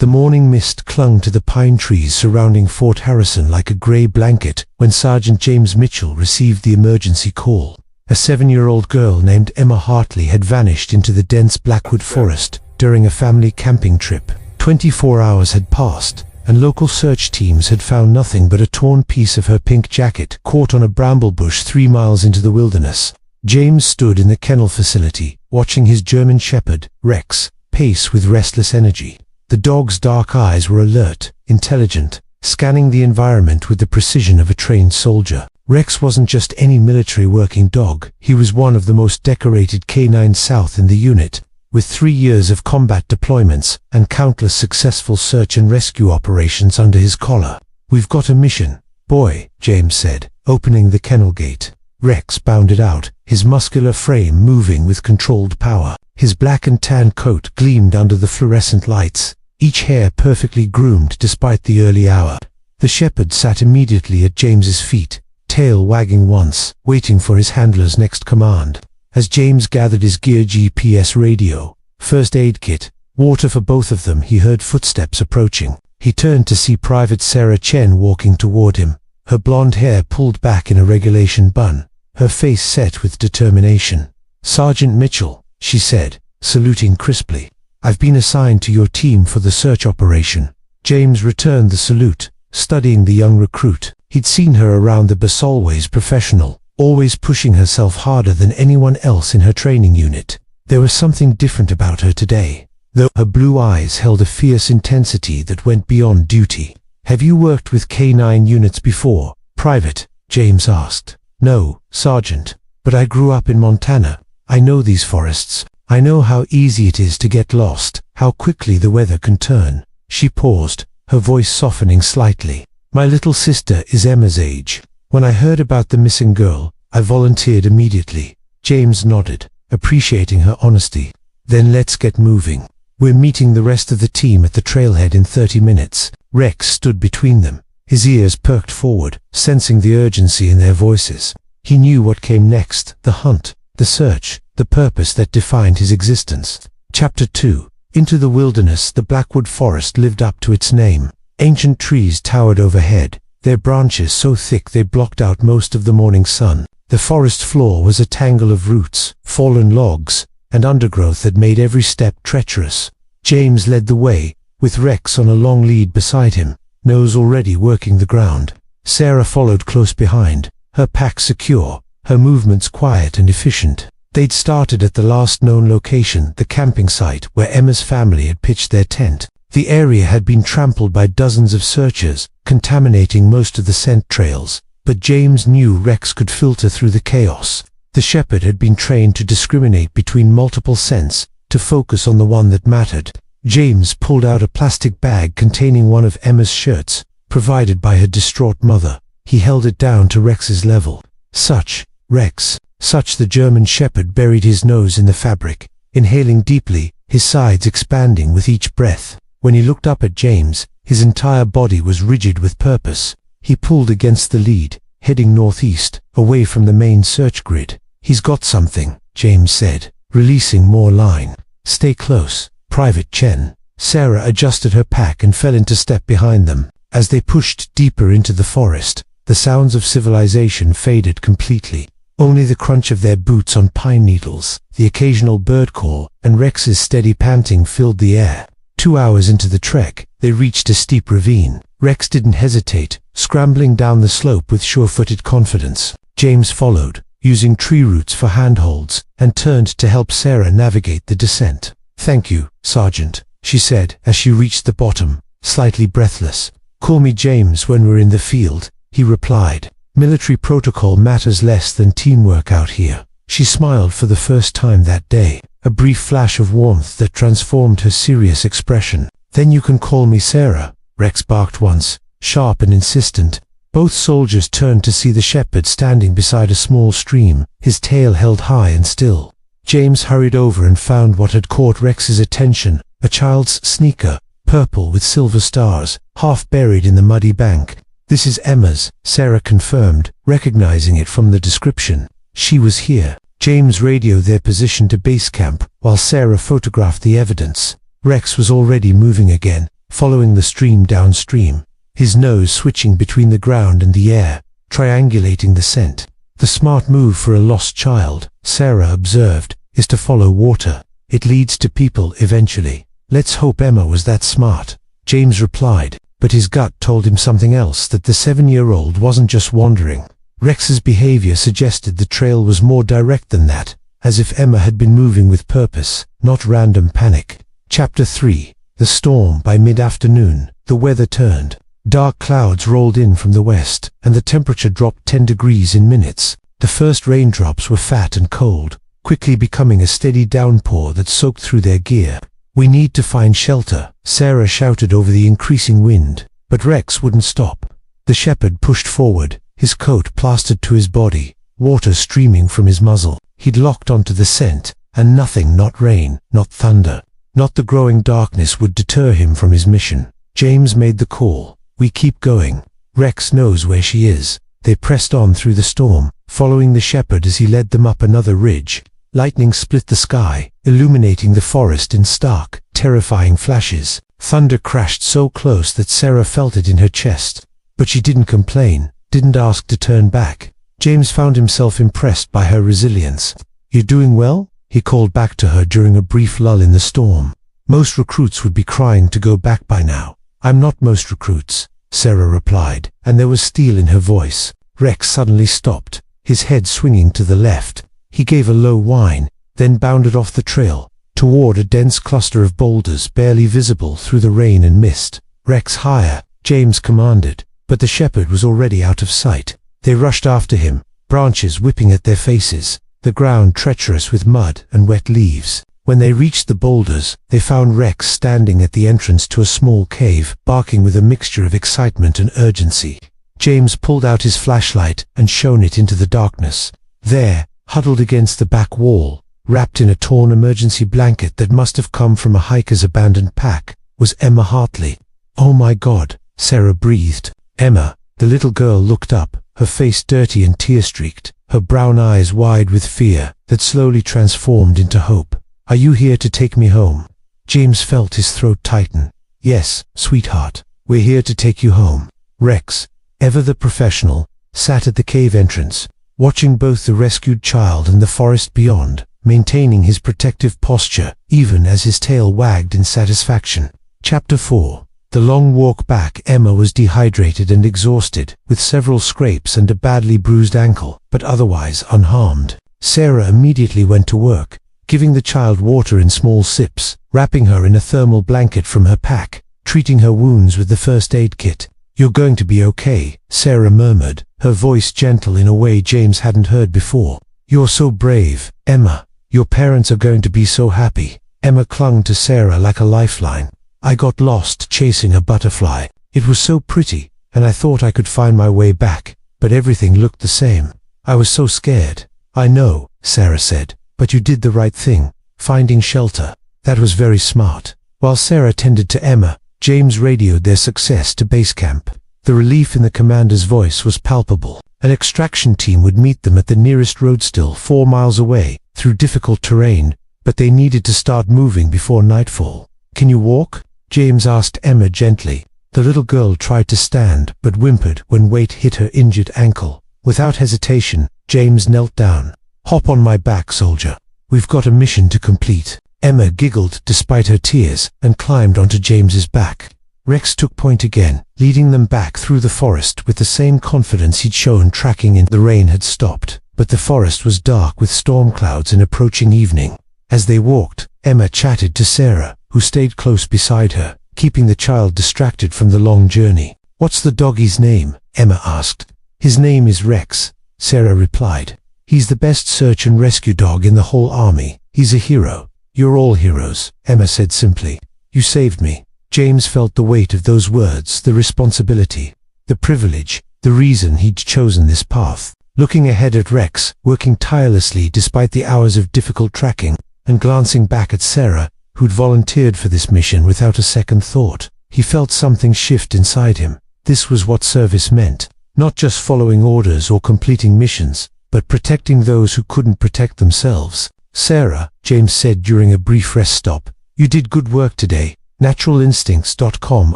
The morning mist clung to the pine trees surrounding Fort Harrison like a gray blanket when Sergeant James Mitchell received the emergency call. A 7-year-old girl named Emma Hartley had vanished into the dense Blackwood forest during a family camping trip. 24 hours had passed, and local search teams had found nothing but a torn piece of her pink jacket caught on a bramble bush 3 miles into the wilderness. James stood in the kennel facility, watching his German shepherd, Rex, pace with restless energy. The dog's dark eyes were alert, intelligent, scanning the environment with the precision of a trained soldier. Rex wasn't just any military working dog, he was one of the most decorated canines south in the unit, with 3 years of combat deployments and countless successful search and rescue operations under his collar. "We've got a mission, boy," James said, opening the kennel gate. Rex bounded out, his muscular frame moving with controlled power. His black and tan coat gleamed under the fluorescent lights, each hair perfectly groomed despite the early hour. The shepherd sat immediately at James's feet, tail wagging once, waiting for his handler's next command. As James gathered his gear, GPS radio, first aid kit, water for both of them, he heard footsteps approaching. He turned to see Private Sarah Chen walking toward him, her blonde hair pulled back in a regulation bun, her face set with determination. "Sergeant Mitchell," she said, saluting crisply. "I've been assigned to your team for the search operation." James returned the salute, studying the young recruit. He'd seen her around the bus, always professional, always pushing herself harder than anyone else in her training unit. There was something different about her today, though. Her blue eyes held a fierce intensity that went beyond duty. "Have you worked with K9 units before, Private?" James asked. "No, Sergeant, but I grew up in Montana. I know these forests. I know how easy it is to get lost, how quickly the weather can turn." She paused, her voice softening slightly. "My little sister is Emma's age. When I heard about the missing girl, I volunteered immediately." James nodded, appreciating her honesty. "Then let's get moving. We're meeting the rest of the team at the trailhead in 30 minutes. Rex stood between them, his ears perked forward, sensing the urgency in their voices. He knew what came next: the hunt, the search, the purpose that defined his existence. Chapter 2. Into the wilderness. The Blackwood forest lived up to its name. Ancient trees towered overhead, their branches so thick they blocked out most of the morning sun. The forest floor was a tangle of roots, fallen logs, and undergrowth that made every step treacherous. James led the way, with Rex on a long lead beside him, nose already working the ground. Sarah followed close behind, her pack secure, her movements quiet and efficient. They'd started at the last known location, the camping site where Emma's family had pitched their tent. The area had been trampled by dozens of searchers, contaminating most of the scent trails, but James knew Rex could filter through the chaos. The shepherd had been trained to discriminate between multiple scents, to focus on the one that mattered. James pulled out a plastic bag containing one of Emma's shirts, provided by her distraught mother. He held it down to Rex's level. "Such, Rex, such." The German shepherd buried his nose in the fabric, inhaling deeply, his sides expanding with each breath. When he looked up at James, his entire body was rigid with purpose. He pulled against the lead, heading northeast, away from the main search grid. "He's got something," James said, releasing more line. "Stay close, Private Chen." Sarah adjusted her pack and fell into step behind them. As they pushed deeper into the forest, the sounds of civilization faded completely. Only the crunch of their boots on pine needles, the occasional bird call, and Rex's steady panting filled the air. 2 hours into the trek, they reached a steep ravine. Rex didn't hesitate, scrambling down the slope with sure-footed confidence. James followed, using tree roots for handholds, and turned to help Sarah navigate the descent. "Thank you, Sergeant," she said as she reached the bottom, slightly breathless. "Call me James when we're in the field," he replied. "Military protocol matters less than teamwork out here." She smiled for the first time that day, a brief flash of warmth that transformed her serious expression. "Then you can call me Sarah," Rex barked once, sharp and insistent. Both soldiers turned to see the shepherd standing beside a small stream, his tail held high and still. James hurried over and found what had caught Rex's attention, a child's sneaker, purple with silver stars, half buried in the muddy bank. "This is Emma's," Sarah confirmed, recognizing it from the description. "She was here." James radioed their position to base camp, while Sarah photographed the evidence. Rex was already moving again, following the stream downstream, his nose switching between the ground and the air, triangulating the scent. The smart move for a lost child, Sarah observed, is to follow water. It leads to people eventually. Let's hope Emma was that smart, James replied, but his gut told him something else, that the 7-year-old wasn't just wandering. Rex's behavior suggested the trail was more direct than that, as if Emma had been moving with purpose, not random panic. Chapter 3. The storm. By mid-afternoon, the weather turned. Dark clouds rolled in from the west, and the temperature dropped 10 degrees in minutes. The first raindrops were fat and cold, quickly becoming a steady downpour that soaked through their gear. "We need to find shelter," Sarah shouted over the increasing wind, but Rex wouldn't stop. The shepherd pushed forward, his coat plastered to his body, water streaming from his muzzle. He'd locked onto the scent, and nothing, not rain, not thunder, not the growing darkness, would deter him from his mission. James made the call. "We keep going. Rex knows where she is." They pressed on through the storm, following the shepherd as he led them up another ridge. Lightning split the sky, illuminating the forest in stark, terrifying flashes. Thunder crashed so close that Sarah felt it in her chest. But she didn't complain, didn't ask to turn back. James found himself impressed by her resilience. "You're doing well?" he called back to her during a brief lull in the storm. Most recruits would be crying to go back by now. "I'm not most recruits," Sarah replied, and there was steel in her voice. Rex suddenly stopped, his head swinging to the left. He gave a low whine, then bounded off the trail, toward a dense cluster of boulders barely visible through the rain and mist. "Rex, higher," James commanded, but the shepherd was already out of sight. They rushed after him, branches whipping at their faces, the ground treacherous with mud and wet leaves. When they reached the boulders, they found Rex standing at the entrance to a small cave, barking with a mixture of excitement and urgency. James pulled out his flashlight and shone it into the darkness. There, huddled against the back wall, wrapped in a torn emergency blanket that must have come from a hiker's abandoned pack, was Emma Hartley. "Oh my God," Sarah breathed. "Emma." The little girl looked up, her face dirty and tear-streaked, her brown eyes wide with fear that slowly transformed into hope. "Are you here to take me home?" James felt his throat tighten. "Yes, sweetheart, we're here to take you home." Rex, ever the professional, sat at the cave entrance, watching both the rescued child and the forest beyond, maintaining his protective posture even as his tail wagged in satisfaction. Chapter 4. The long walk back. Emma was dehydrated and exhausted, with several scrapes and a badly bruised ankle, but otherwise unharmed. Sarah immediately went to work, giving the child water in small sips, wrapping her in a thermal blanket from her pack, treating her wounds with the first aid kit. "You're going to be okay," Sarah murmured, her voice gentle in a way James hadn't heard before. "You're so brave, Emma. Your parents are going to be so happy." Emma clung to Sarah like a lifeline. "I got lost chasing a butterfly. It was so pretty, and I thought I could find my way back, but everything looked the same. I was so scared." "I know," Sarah said, "but you did the right thing, finding shelter. That was very smart." While Sarah tended to Emma, James radioed their success to base camp. The relief in the commander's voice was palpable. An extraction team would meet them at the nearest road, still 4 miles away, through difficult terrain, but they needed to start moving before nightfall. "Can you walk?" James asked Emma gently. The little girl tried to stand, but whimpered when weight hit her injured ankle. Without hesitation, James knelt down. "Hop on my back, soldier. We've got a mission to complete." Emma giggled despite her tears and climbed onto James's back. Rex took point again, leading them back through the forest with the same confidence he'd shown tracking in. The rain had stopped, but the forest was dark with storm clouds and approaching evening. As they walked, Emma chatted to Sarah, who stayed close beside her, keeping the child distracted from the long journey. "What's the doggie's name?" Emma asked. "His name is Rex," Sarah replied. "He's the best search and rescue dog in the whole army. He's a hero." "You're all heroes," Emma said simply. "You saved me." James felt the weight of those words, the responsibility, the privilege, the reason he'd chosen this path. Looking ahead at Rex, working tirelessly despite the hours of difficult tracking, and glancing back at Sarah, who'd volunteered for this mission without a second thought, he felt something shift inside him. This was what service meant. Not just following orders or completing missions, but protecting those who couldn't protect themselves. "Sarah," James said during a brief rest stop, "you did good work today. Naturalinstincts.com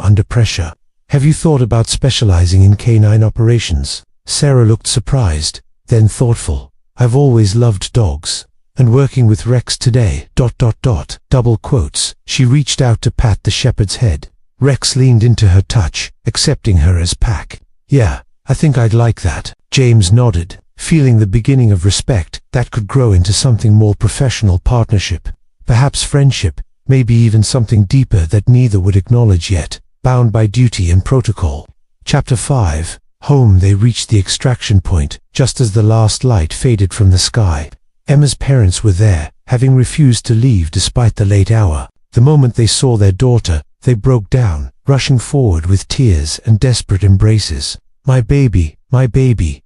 under pressure. Have you thought about specializing in canine operations? Sarah looked surprised, then thoughtful. I've always loved dogs. And working with Rex today, ... double quotes. She reached out to pat the shepherd's head. Rex leaned into her touch, accepting her as pack. Yeah, I think I'd like that. James nodded, feeling the beginning of respect that could grow into something more professional: partnership, perhaps friendship, maybe even something deeper that neither would acknowledge yet, bound by duty and protocol. Chapter 5. Home. They reached the extraction point, just as the last light faded from the sky. Emma's parents were there, having refused to leave despite the late hour. The moment they saw their daughter, they broke down, rushing forward with tears and desperate embraces. My baby,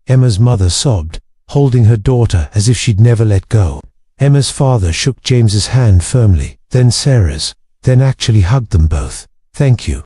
Emma's mother sobbed, holding her daughter as if she'd never let go. Emma's father shook James's hand firmly, then Sarah's, then actually hugged them both. Thank you.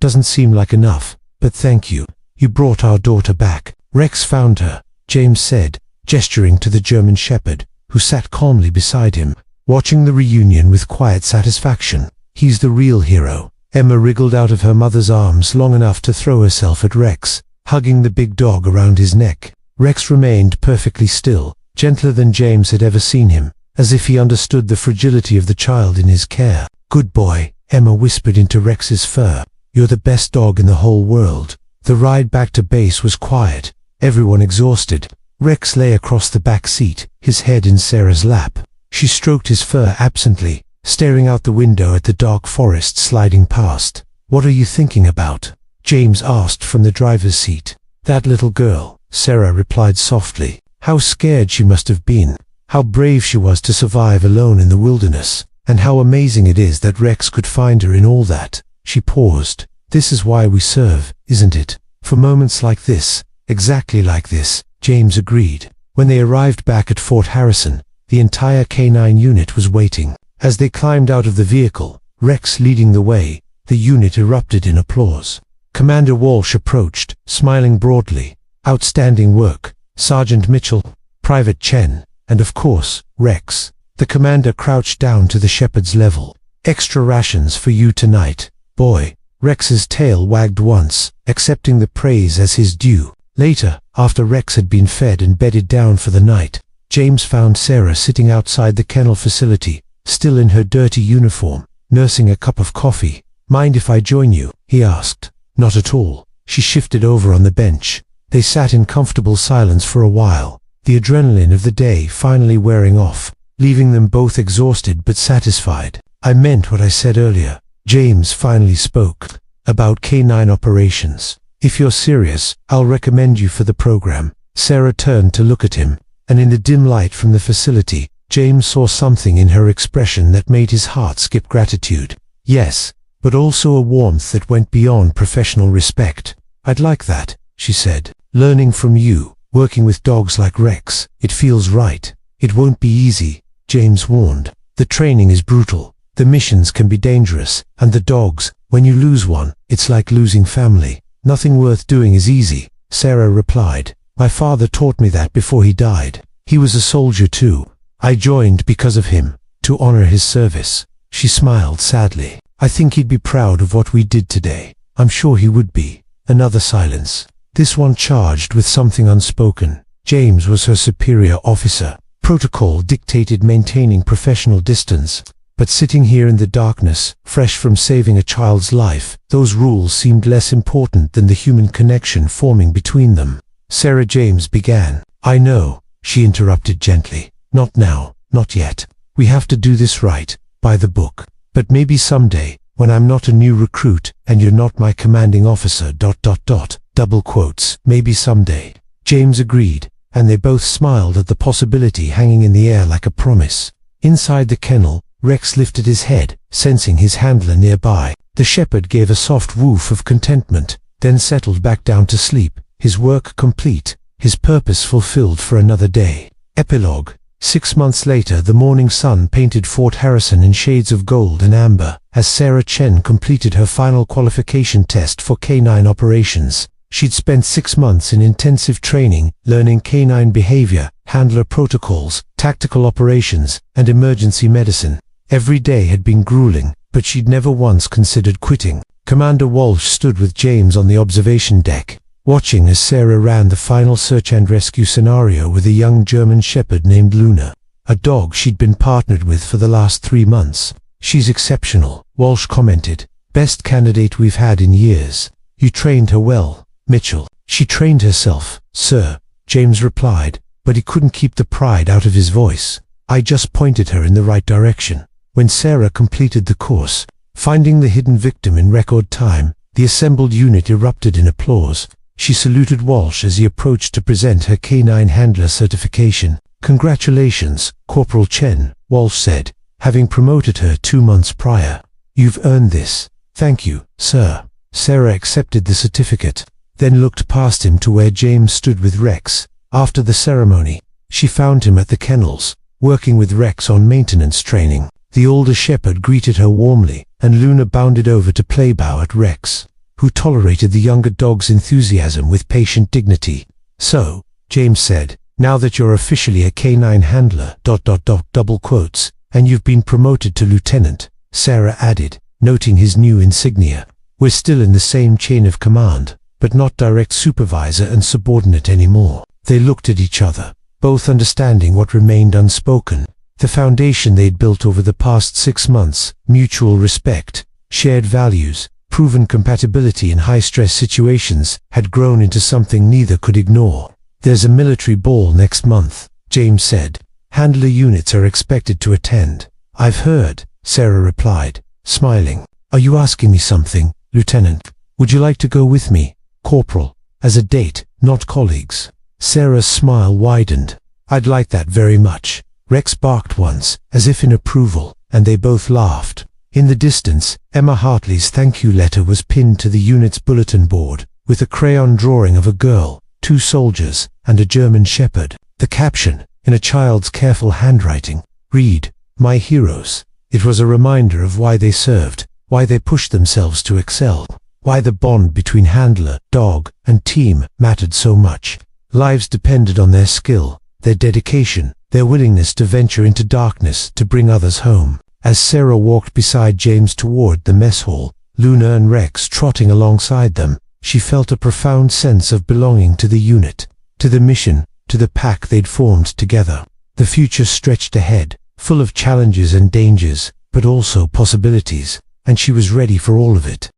Doesn't seem like enough, but thank you. You brought our daughter back. Rex found her, James said, gesturing to the German shepherd, who sat calmly beside him, watching the reunion with quiet satisfaction. He's the real hero. Emma wriggled out of her mother's arms long enough to throw herself at Rex, hugging the big dog around his neck. Rex remained perfectly still, gentler than James had ever seen him, as if he understood the fragility of the child in his care. Good boy, Emma whispered into Rex's fur. You're the best dog in the whole world. The ride back to base was quiet, everyone exhausted. Rex lay across the back seat, his head in Sarah's lap. She stroked his fur absently, staring out the window at the dark forest sliding past. What are you thinking about? James asked from the driver's seat. That little girl, Sarah replied softly. How scared she must have been. How brave she was to survive alone in the wilderness. And how amazing it is that Rex could find her in all that. She paused. This is why we serve, isn't it? For moments like this, exactly like this, James agreed. When they arrived back at Fort Harrison, the entire canine unit was waiting. As they climbed out of the vehicle, Rex leading the way, the unit erupted in applause. Commander Walsh approached, smiling broadly. Outstanding work, Sergeant Mitchell, Private Chen, and of course, Rex. The commander crouched down to the shepherd's level. Extra rations for you tonight, boy. Rex's tail wagged once, accepting the praise as his due. Later, after Rex had been fed and bedded down for the night, James found Sarah sitting outside the kennel facility, still in her dirty uniform, nursing a cup of coffee. Mind if I join you? He asked. Not at all. She shifted over on the bench. They sat in comfortable silence for a while, the adrenaline of the day finally wearing off, leaving them both exhausted but satisfied. I meant what I said earlier. James finally spoke. About canine operations. If you're serious, I'll recommend you for the program. Sarah turned to look at him, and in the dim light from the facility, James saw something in her expression that made his heart skip gratitude. Yes, but also a warmth that went beyond professional respect. I'd like that, she said. Learning from you, working with dogs like Rex, it feels right. It won't be easy, James warned. The training is brutal. The missions can be dangerous, and the dogs, when you lose one, it's like losing family. Nothing worth doing is easy, Sarah replied. My father taught me that before he died. He was a soldier too. I joined because of him, to honor his service. She smiled sadly. I think he'd be proud of what we did today. I'm sure he would be. Another silence. This one charged with something unspoken. James was her superior officer. Protocol dictated maintaining professional distance. But sitting here in the darkness, fresh from saving a child's life, those rules seemed less important than the human connection forming between them. Sarah, James began. I know, she interrupted gently. Not now, not yet. We have to do this right, by the book. But maybe someday, when I'm not a new recruit, and you're not my commanding officer, ... double quotes, maybe someday. James agreed, and they both smiled at the possibility hanging in the air like a promise. Inside the kennel, Rex lifted his head, sensing his handler nearby. The shepherd gave a soft woof of contentment, then settled back down to sleep, his work complete, his purpose fulfilled for another day. Epilogue. 6 months later, the morning sun painted Fort Harrison in shades of gold and amber, as Sarah Chen completed her final qualification test for canine operations. She'd spent 6 months in intensive training, learning canine behavior, handler protocols, tactical operations, and emergency medicine. Every day had been grueling, but she'd never once considered quitting. Commander Walsh stood with James on the observation deck, watching as Sarah ran the final search and rescue scenario with a young German shepherd named Luna, a dog she'd been partnered with for the last 3 months. "She's exceptional," Walsh commented. "Best candidate we've had in years. You trained her well, Mitchell." "She trained herself, sir," James replied, but he couldn't keep the pride out of his voice. "I just pointed her in the right direction." When Sarah completed the course, finding the hidden victim in record time, the assembled unit erupted in applause. She saluted Walsh as he approached to present her canine handler certification. "Congratulations, Corporal Chen," Walsh said, having promoted her 2 months prior. "You've earned this." "Thank you, sir." Sarah accepted the certificate, then looked past him to where James stood with Rex. After the ceremony, she found him at the kennels, working with Rex on maintenance training. The older shepherd greeted her warmly, and Luna bounded over to play bow at Rex, who tolerated the younger dog's enthusiasm with patient dignity. "So," James said, "now that you're officially a canine handler, double quotes, and you've been promoted to lieutenant," Sarah added, noting his new insignia. "We're still in the same chain of command, but not direct supervisor and subordinate anymore." They looked at each other, both understanding what remained unspoken. The foundation they'd built over the past 6 months, mutual respect, shared values, proven compatibility in high-stress situations, had grown into something neither could ignore. "There's a military ball next month," James said. "Handler units are expected to attend." "I've heard," Sarah replied, smiling. "Are you asking me something, Lieutenant? Would you like to go with me, Corporal, as a date, not colleagues?" Sarah's smile widened. "I'd like that very much." Rex barked once, as if in approval, and they both laughed. In the distance, Emma Hartley's thank you letter was pinned to the unit's bulletin board, with a crayon drawing of a girl, 2 soldiers, and a German shepherd. The caption, in a child's careful handwriting, read, "My heroes." It was a reminder of why they served, why they pushed themselves to excel, why the bond between handler, dog, and team mattered so much. Lives depended on their skill, their dedication, their willingness to venture into darkness to bring others home. As Sarah walked beside James toward the mess hall, Luna and Rex trotting alongside them, she felt a profound sense of belonging to the unit, to the mission, to the pack they'd formed together. The future stretched ahead, full of challenges and dangers, but also possibilities, and she was ready for all of it.